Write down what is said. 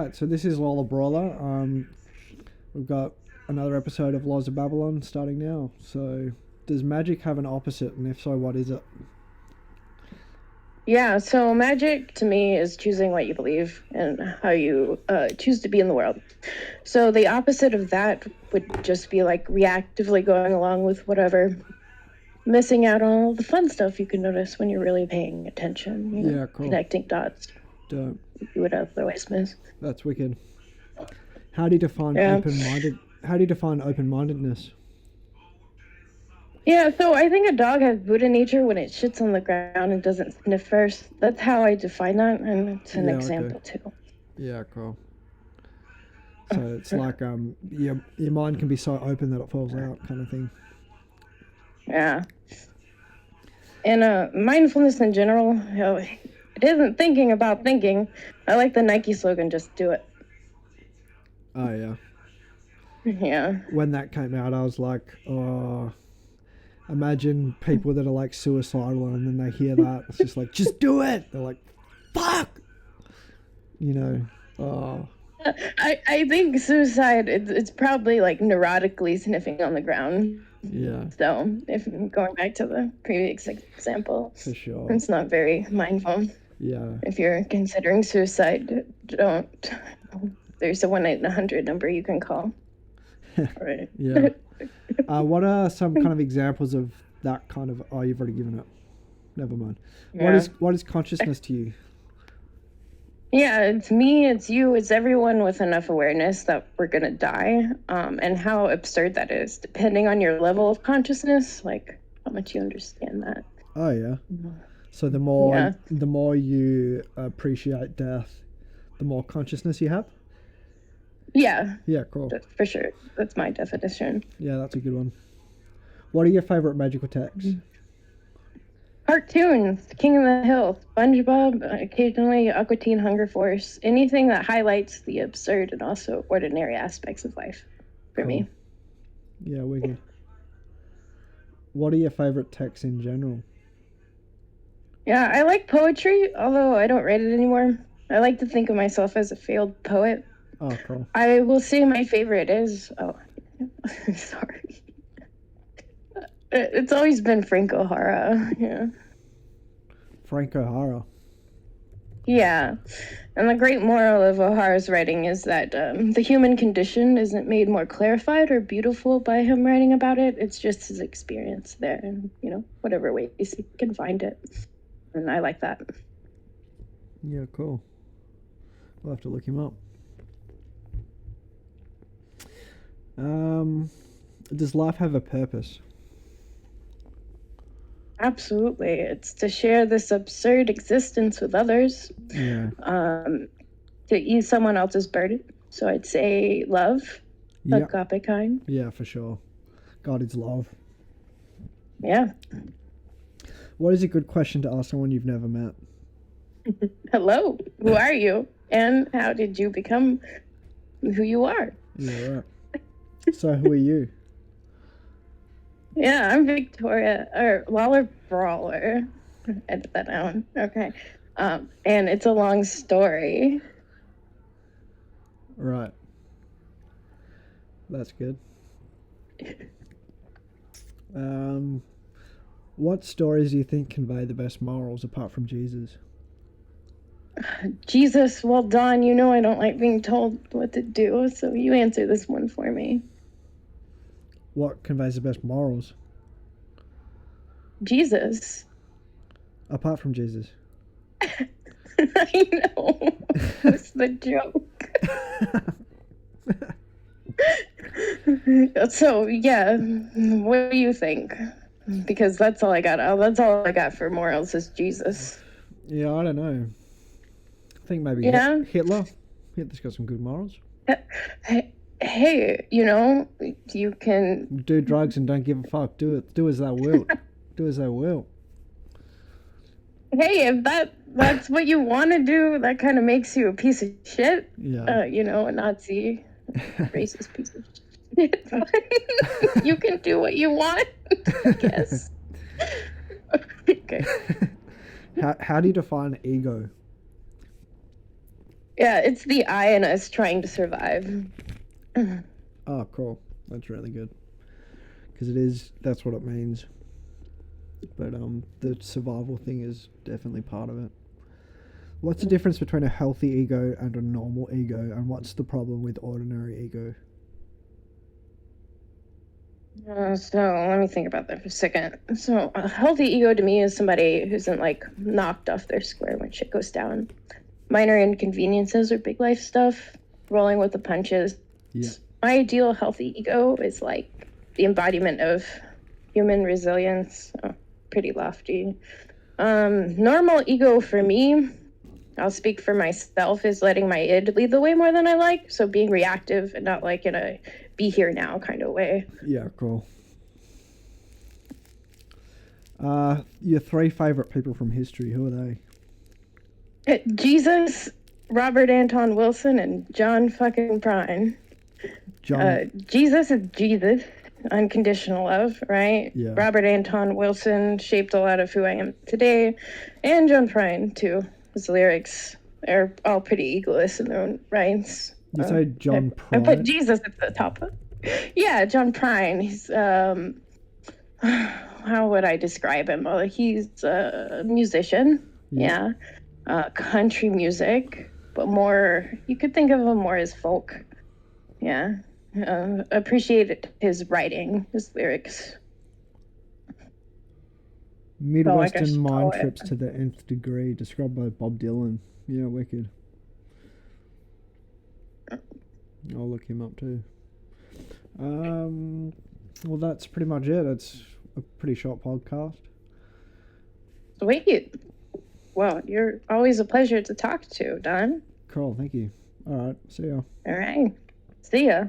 Right, so this is LawlerBrawler. We've got another episode of Laws of Babylon starting now. So, does magic have an opposite, and if so, what is it? Yeah, so magic to me is choosing what you believe and how you choose to be in the world. So the opposite of that would just be like reactively going along with whatever, missing out on all the fun stuff you can notice when you're really paying attention. Yeah, cool. Connecting dots. Dope. You would otherwise miss. That's wicked. How do you define open-minded? How do you define open-mindedness? Yeah, so I think a dog has Buddha nature when it shits on the ground and doesn't sniff first. That's how I define that, and it's an example too. Yeah, cool. So it's like your mind can be so open that it falls out, kind of thing. Yeah. And mindfulness in general, it isn't thinking about thinking. I like the Nike slogan, just do it. Oh, yeah. Yeah. When that came out, I was like, oh, imagine people that are like suicidal and then they hear that. It's just like, just do it. They're like, fuck. You know, oh. I think suicide, it's probably like neurotically sniffing on the ground. Yeah. So, if going back to the previous example, for sure, it's not very mindful. Yeah. If you're considering suicide, don't. There's a 1-800 number you can call. Right. Yeah. What are some kind of examples of that kind of? Oh, you've already given it. Never mind. Yeah. What is consciousness to you? Yeah, it's me, it's you, it's everyone with enough awareness that we're gonna die, and how absurd that is, depending on your level of consciousness, like how much you understand that. Oh yeah. So the more you appreciate death, the more consciousness you have. Yeah. Yeah, cool. For sure. That's my definition. Yeah, that's a good one. What are your favorite magical texts? Cartoons, King of the Hill, SpongeBob, occasionally Aqua Teen Hunger Force, anything that highlights the absurd and also ordinary aspects of life for me. Yeah, wicked. What are your favorite texts in general? Yeah, I like poetry, although I don't write it anymore. I like to think of myself as a failed poet. Oh, cool. I will say my favorite is... Oh, sorry. It's always been Frank O'Hara, yeah. Frank O'Hara. Yeah. And the great moral of O'Hara's writing is that the human condition isn't made more clarified or beautiful by him writing about it. It's just his experience there, and, whatever ways he can find it. And I like that. Yeah, cool. We'll have to look him up. Does life have a purpose? Absolutely. It's to share this absurd existence with others. Yeah. To ease someone else's burden. So I'd say love. Yep. Agape kind. Yeah, for sure. God is love. Yeah. What is a good question to ask someone you've never met? Hello, who are you? And how did you become who you are? Yeah, right. So who are you? Yeah, I'm Victoria, or LawlerBrawler. Edit that out. Okay. And it's a long story. Right. That's good. What stories do you think convey the best morals apart from Jesus? Jesus, well, Dawn, I don't like being told what to do, so you answer this one for me. What conveys the best morals? Jesus. Apart from Jesus. I know. That's the joke. So, yeah, what do you think? Because that's all I got. That's all I got for morals is Jesus. Yeah, I don't know. I think maybe Hitler. Hitler's got some good morals. Hey, you can do drugs and don't give a fuck. Do it. Do as they will. Do as they will. Hey, if that's what you want to do, that kind of makes you a piece of shit. Yeah. A Nazi, racist piece of shit. You can do what you want, I guess. Okay. How do you define ego? Yeah, it's the I in us trying to survive. Oh, cool. That's really good. Because that's what it means. But the survival thing is definitely part of it. What's the difference between a healthy ego and a normal ego, and what's the problem with ordinary ego? So let me think about that for a second. So a healthy ego to me is somebody who isn't like knocked off their square when shit goes down. Minor inconveniences or big life stuff, rolling with the punches. Yeah. My ideal healthy ego is like the embodiment of human resilience. Oh, pretty lofty. Normal ego for me, I'll speak for myself, is letting my id lead the way more than I like. So being reactive and not like in a be here now kind of way. Yeah, cool. Your 3 favorite people from history, who are they? Jesus, Robert Anton Wilson, and John fucking Prine. John. Jesus is Jesus, unconditional love, right? Yeah. Robert Anton Wilson shaped a lot of who I am today, and John Prine too. His lyrics are all pretty egoless in their own rights. You say John I Prine? put Jesus at the top. Yeah, John Prine. He's how would I describe him? Well, he's a musician. Yeah. Country music, but more, you could think of him more as folk. Yeah. Appreciated his writing, his lyrics. Midwestern mind trips to the nth degree, described by Bob Dylan. Yeah, wicked. I'll look him up too. Well, that's pretty much it. It's a pretty short podcast. Sweet. Well, you're always a pleasure to talk to, Don. Cool, thank you. All right, see ya. All right. See ya.